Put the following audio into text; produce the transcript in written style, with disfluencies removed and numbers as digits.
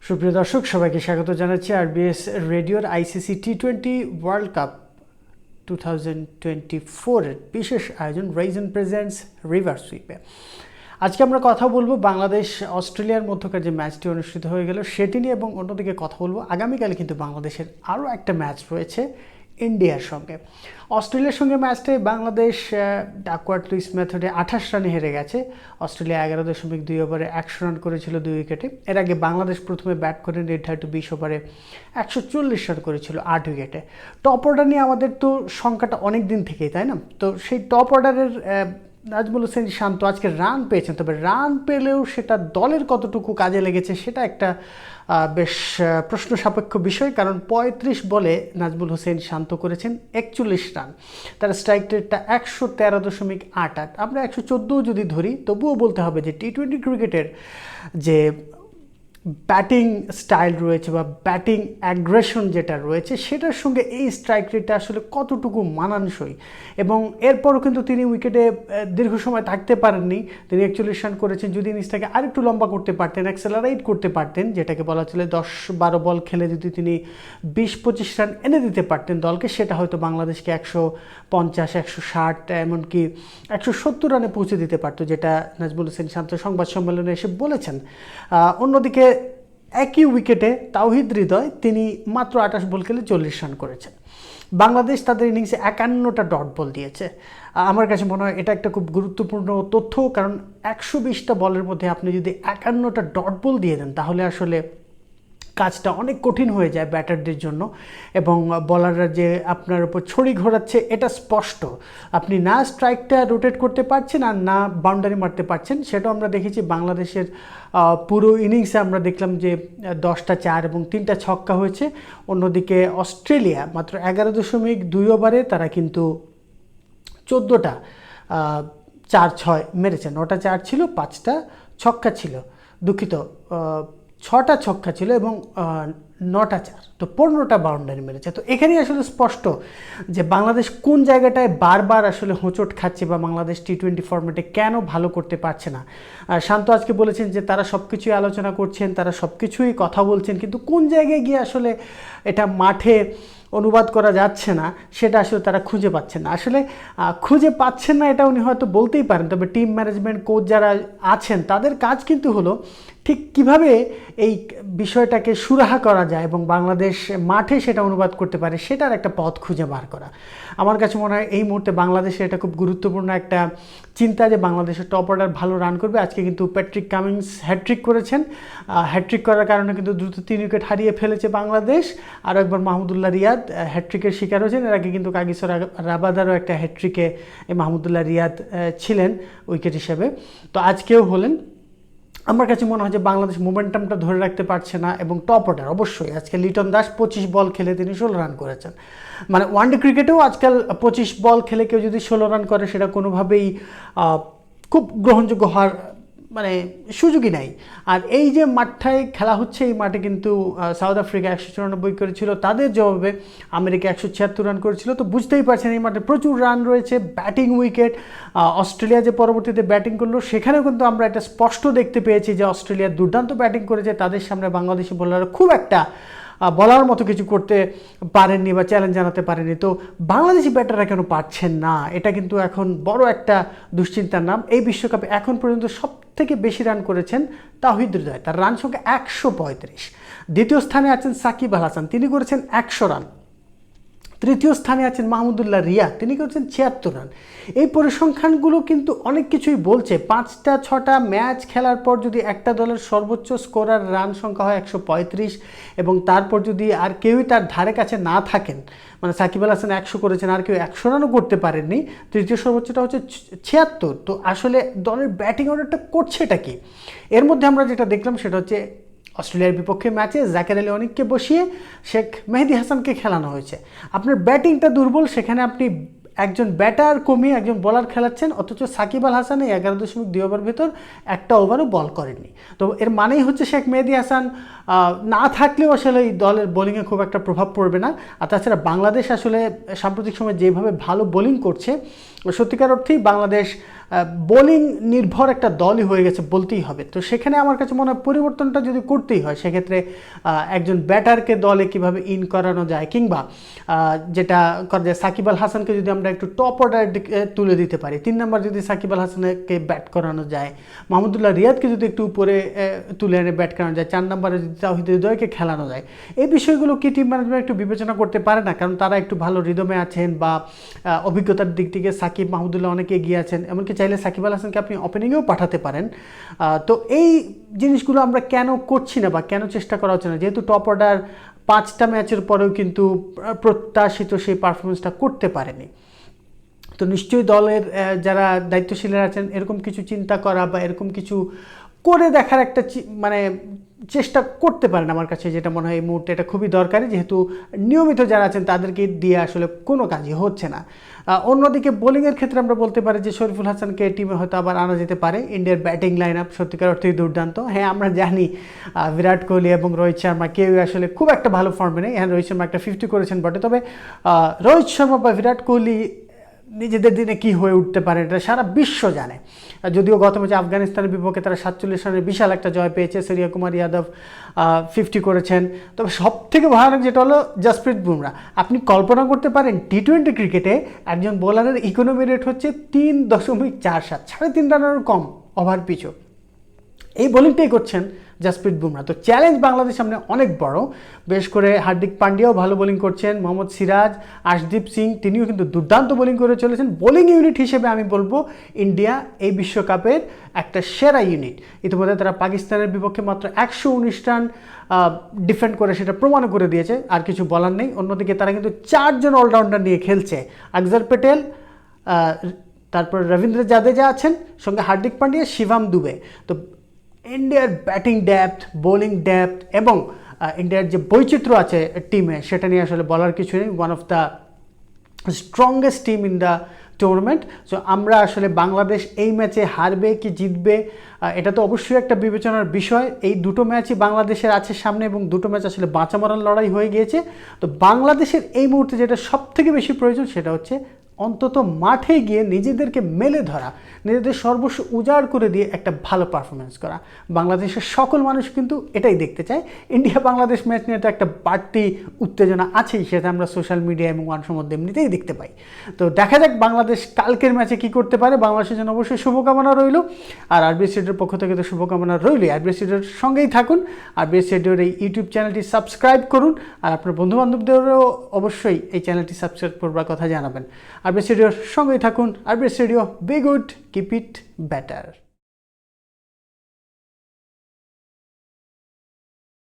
সুপ্রিয় দর্শক সবাইকে স্বাগত জানাচ্ছি আরবিএস রেডিওর আইসিসি টি-20 ওয়ার্ল্ড কাপ 2024 এর বিশেষ আয়োজন রাইজন প্রেজেন্টস রিভার সুইপে। আজকে আমরা কথা বলবো বাংলাদেশ অস্ট্রেলিয়ার মধ্যকার যে ম্যাচটি অনুষ্ঠিত হয়ে গেল সেটি নিয়ে, এবং অন্যদিকে কথা বলবো আগামীকালে কিন্তু বাংলাদেশের আরও একটা ম্যাচ রয়েছে ইন্ডিয়ার সঙ্গে। অস্ট্রেলিয়ার সঙ্গে ম্যাচটায় বাংলাদেশ ডাকওয়ার্ড লুইস মেথডে 28 রানে হেরে গেছে। অস্ট্রেলিয়া 11.2 ওভারে 100 রান করেছিল 2 উইকেটে। এর আগে বাংলাদেশ প্রথমে ব্যাট করে নির্ধারিত 20 ওভারে 140 রান করেছিল 8 উইকেটে। টপ অর্ডার নিয়ে আমাদের তো সংখ্যাটা অনেক দিন থেকেই, তাই না? তো সেই টপ অর্ডারের নাজমুল হোসেন শান্ত আজকে রান পেয়েছেন, তবে রান পেলেও সেটা দলের কতটুকু কাজে লেগেছে সেটা একটা বেশ প্রশ্ন সাপেক্ষ বিষয়, কারণ 35 বলে নাজমুল হোসেন শান্ত করেছেন 41 রান, তার স্ট্রাইক রেটটা 113.88। আমরা 114 যদি ধরি তবুও বলতে হবে যে টি-20 ক্রিকেটের যে ব্যাটিং স্টাইল রয়েছে বা ব্যাটিং অ্যাগ্রেশন যেটা রয়েছে সেটার সঙ্গে এই স্ট্রাইক রেটটা আসলে কতটুকু মানানসই। এবং এরপরও কিন্তু তিনি উইকেটে দীর্ঘ সময় থাকতে পারেননি। তিনি 41 রান করেছেন। যদি ইনিংসটাকে আরেকটু লম্বা করতে পারতেন, অ্যাক্সেলারেট করতে পারতেন, যেটাকে বলা চলে 10-12 বল খেলে যদি তিনি 20-25 রান এনে দিতে পারতেন দলকে, সেটা হয়তো বাংলাদেশকে 150, 160, এমনকি 170 রানে পৌঁছে দিতে পারতো, যেটা নাজমুল হোসেন শান্ত সংবাদ সম্মেলনে এসে বলেছেন। অন্যদিকে একই উইকেটে তাওহিদ হৃদয় তিনি মাত্র 28 বল খেলে 40 রান করেছেন। বাংলাদেশ তাদের ইনিংসে 51টা ডট বল দিয়েছে। আমার কাছে মনে হয় এটা একটা খুব গুরুত্বপূর্ণ তথ্য, কারণ 120টা বলের মধ্যে আপনি যদি 51টা ডট বল দিয়ে দেন তাহলে আসলে কাজটা অনেক কঠিন হয়ে যায় ব্যাটারদের জন্য, এবং বলাররা যে আপনার উপর ছড়ি ঘোরাচ্ছে এটা স্পষ্ট। আপনি না স্ট্রাইকটা রোটেট করতে পারছেন আর না বাউন্ডারি মারতে পারছেন। সেটাও আমরা দেখেছি বাংলাদেশের পুরো ইনিংসে। আমরা দেখলাম যে 10টা 4 এবং 3টা ছক্কা হয়েছে। অন্যদিকে অস্ট্রেলিয়া মাত্র 11.2 ওভারে তারা কিন্তু 14টা 4-6 মেরেছে। 9টা 4 ছিল, 5টা ছক্কা ছিল, দুঃখিত 6টা ছক্কা ছিল এবং 9টা 4, তো 15টা বাউন্ডারি মেরেছে। তো এখানেই আসলে স্পষ্ট যে বাংলাদেশ কোন জায়গাটায় বারবার আসলে হোঁচট খাচ্ছে বা বাংলাদেশ টি-20 ফরম্যাটে কেন ভালো করতে পারছে না। শান্ত আজকে বলেছেন যে তারা সব কিছুই আলোচনা করছেন, তারা সব কিছুই কথা বলছেন, কিন্তু কোন জায়গায় গিয়ে আসলে এটা মাঠে অনুবাদ করা যাচ্ছে না সেটা আসলে তারা খুঁজে পাচ্ছেন না। আসলে খুঁজে পাচ্ছেন না এটা উনি হয়তো বলতেই পারেন, তবে টিম ম্যানেজমেন্ট কোচ যারা আছেন তাদের কাজ কিন্তু হলো ঠিক কিভাবে এই বিষয়টাকে সুরাহা করা যায় এবং বাংলাদেশ মাঠে সেটা অনুবাদ করতে পারে সেটার একটা পথ খুঁজে বার করা। আমার কাছে মনে হয় এই মুহূর্তে বাংলাদেশের এটা খুব গুরুত্বপূর্ণ একটা চিন্তা যে বাংলাদেশের টপ অর্ডার ভালো রান করবে। আজকে কিন্তু প্যাট্রিক কামিন্স হ্যাট্রিক করেছেন। হ্যাট্রিক করার কারণে কিন্তু দ্রুত 3 উইকেট হারিয়ে ফেলেছে বাংলাদেশ। আরও একবার মাহমুদুল্লাহ রিয়াদ হ্যাট্রিকের শিকার হয়েছেন। এর আগে কিন্তু কাগিসর রাবাদারও একটা হ্যাট্রিকে মাহমুদুল্লাহ রিয়াদ ছিলেন উইকেট হিসেবে, তো আজকেও হলেন। আমার কাছে মনে হয় যে বাংলাদেশ মোমেন্টামটা ধরে রাখতে পারছে না, এবং টপ অর্ডার অবশ্যই আজকে লিটন দাস 25 বল খেলে তিনি 16 রান করেছেন। মানে ওয়ানডে ক্রিকেটেও আজকাল 25 বল খেলে কেউ যদি 16 রান করে সেটা কোনোভাবেই খুব গ্রহণযোগ্য হওয়ার মানে সুযোগই নাই। আর এই যে মাঠটায় খেলা হচ্ছে এই মাঠে কিন্তু সাউথ আফ্রিকা 194 করেছিল, তাদের জবাবে আমেরিকা 176 রান করেছিল। তো বুঝতেই পারছেন এই মাঠে প্রচুর রান রয়েছে, ব্যাটিং উইকেট। অস্ট্রেলিয়া যে পরবর্তীতে ব্যাটিং করলো সেখানেও কিন্তু আমরা এটা স্পষ্ট দেখতে পেয়েছি যে অস্ট্রেলিয়া দুর্দান্ত ব্যাটিং করেছে, তাদের সামনে বাংলাদেশি বোলাররা খুব একটা বলার মতো কিছু করতে পারেননি বা চ্যালেঞ্জ জানাতে পারেনি। তো বাংলাদেশি ব্যাটাররা কেন পারছেন না, এটা কিন্তু এখন বড় একটা দুশ্চিন্তার নাম। এই বিশ্বকাপে এখন পর্যন্ত সব থেকে বেশি রান করেছেন তাওহিদ হৃদয়, তার রান সংখ্যা 135। দ্বিতীয় স্থানে আছেন সাকিব আল হাসান, তিনি করেছেন 100 রান। তৃতীয় স্থানে আছেন মাহমুদুল্লাহ রিয়াদ, তিনি করেছেন 76 রান। এই পরিসংখ্যানগুলো কিন্তু অনেক কিছুই বলছে। 5টা-6টা ম্যাচ খেলার পর যদি একটা দলের সর্বোচ্চ স্কোরার রান সংখ্যা হয় 135 এবং তারপর যদি আর কেউই তার ধারে কাছে না থাকেন, মানে সাকিব আল হাসান 100 করেছেন আর কেউ 100 রানও করতে পারেননি, তৃতীয় সর্বোচ্চটা হচ্ছে 76, তো আসলে দলের ব্যাটিং অর্ডারটা করছেটা কি? এর মধ্যে আমরা যেটা দেখলাম সেটা হচ্ছে অস্ট্রেলিয়ার বিপক্ষে ম্যাচে জাকের আলী অনিককে বসিয়ে শেখ মেহেদী হাসানকে খেলানো হয়েছে। আপনার ব্যাটিংটা দুর্বল, সেখানে আপনি একজন ব্যাটার কমিয়ে একজন বোলার খেলাচ্ছেন, অথচ সাকিব আল হাসান এই 11.2 ওভার ভেতর একটা ওভারও বল করেননি। তো এর মানেই হচ্ছে শেখ মেহেদী হাসান না থাকলেও আসলে এই দলের বোলিংয়ে খুব একটা প্রভাব পড়বে না। আর তাছাড়া বাংলাদেশ আসলে সাম্প্রতিক সময় যেভাবে ভালো বোলিং করছে, সত্যিকার অর্থেই বাংলাদেশ বোলিং নির্ভর একটা দলই হয়ে গেছে বলতেই হবে। তো সেখানে আমার কাছে মনে হয় পরিবর্তনটা যদি করতেই হয় সেক্ষেত্রে একজন ব্যাটারকে দলে কিভাবে ইন করানো যায়, কিংবা যেটা করা যায় সাকিব আল হাসানকে যদি আমরা একটু টপ অর্ডার তুলে দিতে পারি, 3 নম্বর যদি সাকিব আল হাসানকে ব্যাট করানো যায়, মাহমুদুল্লাহ রিয়াদকে যদি একটু উপরে তুলে এনে ব্যাট করানো যায়, 4 নম্বরে যদি তাওহিদ হৃদয়কে খেলানো যায়, এই বিষয়গুলো কি টিম ম্যানেজমেন্ট একটু বিবেচনা করতে পারে না? কারণ তারা একটু ভালো রিদমে আছেন বা অভিজ্ঞতার দিক থেকে সাকিব মাহমুদুল্লাহ অনেকে এগিয়ে আছেন, এমনকি চাইলে সাকিব আল হাসানকে আপনি ওপেনিংয়েও পাঠাতে পারেন। তো এই জিনিসগুলো আমরা কেন করছি না বা কেন চেষ্টা করা হচ্ছে না? যেহেতু টপ অর্ডার 5টা ম্যাচের পরেও কিন্তু প্রত্যাশিত সেই পারফরমেন্সটা করতে পারেনি। তো নিশ্চয়ই দলের যারা দায়িত্বশীলরা আছেন এরকম কিছু চিন্তা করা বা এরকম কিছু করে দেখার একটা মানে চেষ্টা করতে পারেন। আমার কাছে যেটা মনে হয় এই মুহূর্তে এটা খুবই দরকারি, যেহেতু নিয়মিত যারা আছেন তাদেরকে দিয়ে আসলে কোনো কাজই হচ্ছে না। অন্যদিকে বোলিংয়ের ক্ষেত্রে আমরা বলতে পারি যে শরীফুল হাসানকে টিমে হয়তো আবার আনা যেতে পারে। ইন্ডিয়ার ব্যাটিং লাইন আপ সত্যিকার অর্থেই দুর্দান্ত। হ্যাঁ, আমরা জানি বিরাট কোহলি এবং রোহিত শর্মা কেউ আসলে খুব একটা ভালো ফর্মে নেই। হ্যাঁ, রোহিত শর্মা একটা 50 করেছেন বটে, তবে রোহিত শর্মা বা বিরাট কোহলি নিজেদের দিনে কি হয়ে উঠতে পারে এটা সারা বিশ্ব জানে। যদিও গত ম্যাচে আফগানিস্তানের বিপক্ষে তারা 47 রানের বিশাল একটা জয় পেয়েছে, সূর্য কুমার যাদব 50 করেছেন। তবে সব থেকে ভয়ানক যেটা হলো জসপ্রীত বুমরা। আপনি কল্পনা করতে পারেন টি-20 ক্রিকেটে একজন বোলারের ইকোনমি রেট হচ্ছে 3.47, 3.5 রানেরও কম ওভার পিছু। এই বোলিংটাই করছেন জসপ্রীত বুমরা। তো চ্যালেঞ্জ বাংলাদেশের সামনে অনেক বড়। বেশ করে হার্দিক পান্ডিয়াও ভালো বোলিং করছেন, মোহাম্মদ সিরাজ, আশদীপ সিং তিনিও কিন্তু দুর্দান্ত বোলিং করে চলেছেন। বোলিং ইউনিট হিসেবে আমি বলবো ইন্ডিয়া এই বিশ্বকাপের একটা সেরা ইউনিট। ইতিমধ্যে তারা পাকিস্তানের বিপক্ষে মাত্র 119 রান ডিফেন্ড করে সেটা প্রমাণ করে দিয়েছে, আর কিছু বলার নেই। অন্যদিকে তারা কিন্তু 4 জন অলরাউন্ডার নিয়ে খেলছে, আকসার প্যাটেল, তারপর রবীন্দ্র জাদেজা আছেন, সঙ্গে হার্দিক পান্ডিয়া, শিবম দুবে। তো ইন্ডিয়ার ব্যাটিং ডেপথ, বোলিং ডেপথ এবং ইন্ডিয়ার যে বৈচিত্র্য আছে টিমে সেটা নিয়ে আসলে বলার কিছু নেই। One of the strongest team in the tournament. So আমরা আসলে বাংলাদেশ এই ম্যাচে হারবে কি জিতবে এটা তো অবশ্যই একটা বিবেচনার বিষয়। এই দুটো ম্যাচই বাংলাদেশের আছে সামনে এবং দুটো ম্যাচ আসলে বাঁচা মরার লড়াই হয়ে গিয়েছে। তো বাংলাদেশের এই মুহূর্তে যেটা সব থেকে বেশি প্রয়োজন সেটা হচ্ছে অন্তত মাঠে গিয়ে নিজেদেরকে মেলে ধরা, নিজেদের সর্বস্ব উজাড় করে দিয়ে একটা ভালো পারফরমেন্স করা। বাংলাদেশের সকল মানুষ কিন্তু এটাই দেখতে চায়। ইন্ডিয়া বাংলাদেশ ম্যাচ নিয়ে তো একটা বাড়তি উত্তেজনা আছেই, সেটা আমরা সোশ্যাল মিডিয়া এবং মানুষের মধ্যে এমনিতেই দেখতে পাই। তো দেখা যাক বাংলাদেশ কালকের ম্যাচে কি করতে পারে। বাংলাদেশের জন্য অবশ্যই শুভকামনা রইল, আর আরবিএস রেডিওর পক্ষ থেকে তো শুভকামনা রইলই। আরবিএস রেডিওর সঙ্গেই থাকুন, আরবিএস রেডিওর এই ইউটিউব চ্যানেলটি সাবস্ক্রাইব করুন, আর আপনার বন্ধুবান্ধবদেরও অবশ্যই এই চ্যানেলটি সাবস্ক্রাইব করবার কথা জানাবেন। আরবিএস রেডিওর সঙ্গেই থাকুন। RBS radio, be good, keep it better.